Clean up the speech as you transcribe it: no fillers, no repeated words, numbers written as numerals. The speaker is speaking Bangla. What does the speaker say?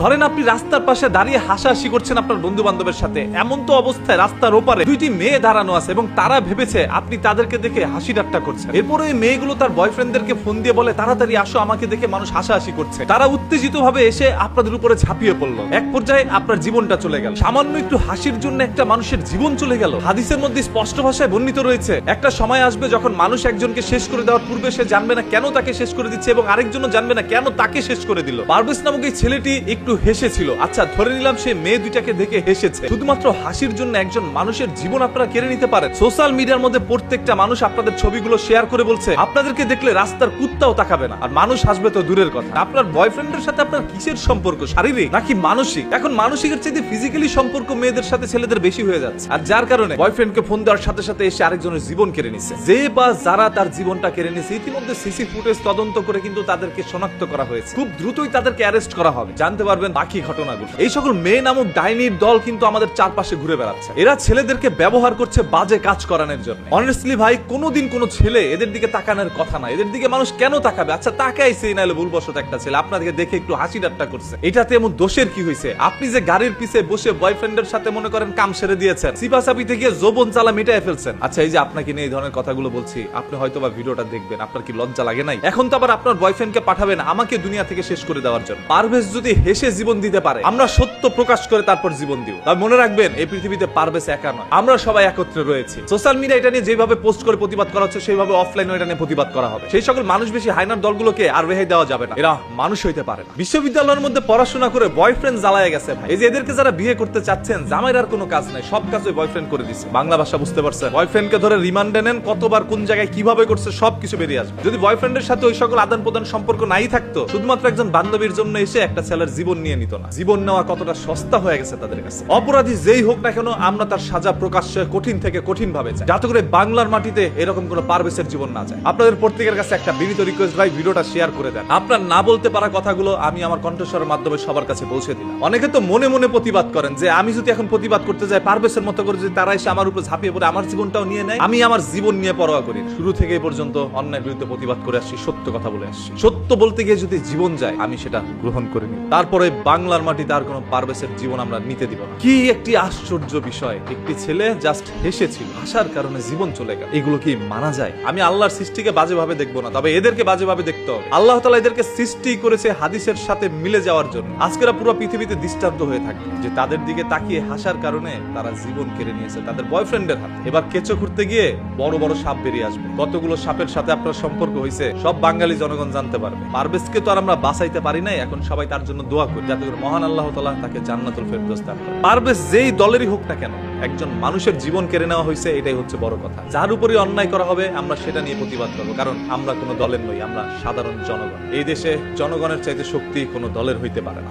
ধরেন আপনি রাস্তার পাশে দাঁড়িয়ে হাসাহাসি করছেন আপনার বন্ধু বান্ধবের সাথে, এমন তো অবস্থায় রাস্তার ওপারে দুইটি মেয়ে দাঁড়ানো আছে এবং তারা ভেবেছে আপনি তাদেরকে দেখে হাসি ঠাট্টা করছেন। এরপরে ওই মেয়েগুলো তার বয়ফ্রেন্ডদেরকে ফোন দিয়ে বলে তাড়াতাড়ি আসো, আমাকে দেখে মানুষ হাসাহাসি করছে। তারা উত্তেজিত ভাবে এসে আপনাদের উপরে ঝাঁপিয়ে পড়লো। এক পর্যায়ে আপনার জীবনটা চলে গেল। সামান্য একটু হাসির জন্য একটা মানুষের জীবন চলে গেল। হাদিসের মধ্যে স্পষ্ট ভাষায় বর্ণিত রয়েছে, একটা সময় আসবে যখন মানুষ একজনকে শেষ করে দেওয়ার পূর্বে সে জানবে না কেন তাকে শেষ করে দিচ্ছে এবং আরেকজনও জানবে না কেন তাকে শেষ করে দিল। পারভেজ নামক এই ছেলেটি একটু হেসেছিল। আচ্ছা, ধরে নিলাম সে মেয়ে দুইটাকে দেখে হেসেছে। শুধুমাত্র হাসির জন্য একজন মানুষের জীবন আপনারা কেড়ে নিতে পারেন। সোশ্যাল মিডিয়ার মধ্যে প্রত্যেকটা মানুষ আপনাদের ছবিগুলো শেয়ার করে বলছে আপনাদেরকে দেখলে রাস্তার কুত্তাও তাকাবে না, আর মানুষ হাসবে তো দূরের কথা। আপনার বয়ফ্রেন্ডের সাথে আপনার কিসের সম্পর্ক, শারীরিক নাকি মানসিক? এখন মানসিকের চাইতে ফিজিক্যালি সম্পর্ক মেয়েদের সাথে ছেলেদের বেশি হয়ে যাচ্ছে, আর যার কারণে বয়ফ্রেন্ডকে ফোন দেওয়ার সাথে সাথে এসে আরেকজনের জীবন কেড়ে নিছে। যে বা যারা তার জীবনটা কেড়ে নিছে ইতিমধ্যে সিসি ফুটেজ তদন্ত করে কিন্তু তাদেরকে শনাক্ত করা হয়েছে। খুব দ্রুতই তাদেরকে অ্যারেস্ট করা হবে, জানতে পারবেন বাকি ঘটনাগুলো। এই সকল মেয়ে নামক ডাইনির দল কিন্তু আমাদের চারপাশে ঘুরে বেড়াচ্ছে। এরা ছেলেদেরকে ব্যবহার করছে বাজে কাজ করানোর জন্য। অনেস্টলি ভাই, কোনোদিন কোনো ছেলে এদের দিকে তাকানোর কথা না। এদের দিকে মানুষ কেন তাকাবে? আচ্ছা তাকাইছে, নাহলে ভুলবশত একটা ছেলে আপনাদেরকে দেখে একটু হাসি ঠাট্টা করছে, এটাতে এমন দোষের কি হয়েছে? আপনি যে গাড়ির পিছে বসে বয়ফ্রেন্ডের সাথে মনে করেন কাম সেরে দিয়েছেন, সিপাসাপিতে গিয়ে যৌবন জ্বালা মিটায় ফেলছেন। আচ্ছা, এই যে আপনাকে নিয়ে এই ধরনের কথাগুলো বলছি, আপনি হয়তো বা ভিডিওটা দেখবেন, আপনার কি লজ্জা লাগে নাই? এখন তো আবার আপনার বয়ফ্রেন্ডকে পাঠাবেন আমাকে দুনিয়া থেকে শেষ করে দেওয়ার জন্য। পারভেজ যদি হেসে জীবন দিতে পারে, আমরা সত্য প্রকাশ করে তারপর জীবন দিব। তবে মনে রাখবেন, এই পৃথিবীতে পারভেজ একা নয়, আমরা সবাই একত্রে রয়েছি। সোশ্যাল মিডিয়া এটা নিয়ে যেভাবে পোস্ট করে প্রতিবাদ করা হচ্ছে, সেইভাবে অফলাইনে এটা নিয়ে প্রতিবাদ করা হবে। সেই সকল মানুষ বেশি হাইনার দলগুলোকে আর রেহাই দেওয়া যাবে না, এরা মানুষ হইতে পারে না। বিশ্ববিদ্যালয়ের মধ্যে পড়াশোনা করে বয়ফ্রেন্ড জ্বালায় গেছে ভাই। এই যে এদেরকে যারা বিয়ে করতে চাচ্ছেন, জামাইর আর কোনো কাজ নাই, সব কাজ ওই বয়ফ্রেন্ড করে দিচ্ছে। বাংলা ভাষা বুঝতে পারছেন? বয়ফ্রেন্ডকে ধরে রিমান্ডে নেন, কতবার কোন জায়গায় কিভাবে করছে সবকিছু বেরিয়ে আসবে। যদি বয়ফ্রেন্ডের সাথে ওই সকল আদান প্রদান সম্পর্ক নাই থাকতো, শুধুমাত্র একজন বান্ধবীর জন্য এসে একটা ছেলের জীবন নিয়ে নিত না। জীবন নেওয়া কতটা সস্তা হয়ে গেছে তাদের কাছে। অপরাধী যেই হোক না কেন, আমরা তার সাজা প্রকাশ্যে কঠিন থেকে কঠিন ভাবে চাই, যাতে করে বাংলার মাটিতে এরকম কোনো পারভেজের জীবন না যায়। আপনাদের প্রত্যেকের কাছে একটা বিনীত রিকোয়েস্ট ভাই, ভিডিওটা শেয়ার করে দেন। আপনার না বলতে পারা কথাগুলো আমি আমার কণ্ঠস্বরের মাধ্যমে সবার কাছে পৌঁছে দিলাম। অনেকে তো মনে মনে প্রতিবাদ করেন যে আমি যদি এখন প্রতিবাদ করতে যাই পারভেজের মতো করে, যদি তারা এসে আমার উপর ঝাঁপিয়ে পড়ে আমার জীবনটাও নিয়ে নেয়, আমি আমার জীবন নিয়ে পরোয়া করি। শুরু থেকে এই পর্যন্ত অন্যায়ের বিরুদ্ধে প্রতিবাদ করে আসছি, সত্য কথা বলে আসছি। সত্য বলতে গিয়ে যদি জীবন যায়, আমি সেটা গ্রহণ করে নিই। তারপরে বাংলার মাটিতে আর কোনো পারভেজের জীবন আমরা নিতে দিব না। কি একটি আশ্চর্য বিষয়, একটি ছেলে জাস্ট হেসেছিল, হাসার কারণে জীবন চলে গেল। এগুলো কি মানা যায়? আমি আল্লাহর সৃষ্টিকে বাজেভাবে দেখবো না, তবে এদেরকে বাজেভাবে দেখতে হবে। আল্লাহ তাআলা এদেরকে সৃষ্টি করেছে হাদিসের সাথে মিলে যাওয়ার জন্য। আজকেরা পুরো পৃথিবীতে দৃষ্টান্ত হয়ে থাকে যে তাদের দিকে তাকিয়ে হাসার কারণে তারা জীবন কেড়ে নিয়েছে তাদের বয়ফ্রেন্ডের হাতে। এবার কেঁচো খুঁড়তে গিয়ে বড় বড় সাপ বেরিয়ে আসবে। কতগুলো সাপের সাথে আপনার সম্পর্ক হয়েছে সব বাঙালি জনগণ জানতে পারবে। পারভেজকে তো আর আমরা বাঁচাইতে পারি নাই, এখন সবাই তার জন্য দোয়া করি যাতে করে মহান আল্লাহ তাআলা তাকে জান্নাতুল ফেরদৌস দান করেন। পারভেজ যেই দলেরই হোক না কেন, একজন মানুষের জীবন কেড়ে নেওয়া হয়েছে, এটাই হচ্ছে বড় কথা। যার উপরে অন্যায় করা হবে আমরা সেটা নিয়ে প্রতিবাদ করবো, কারণ আমরা কোনো দলের নই, আমরা সাধারণ জনগণ। এই দেশে জনগণের চাইতে শক্তি কোনো দলের হইতে পারে না।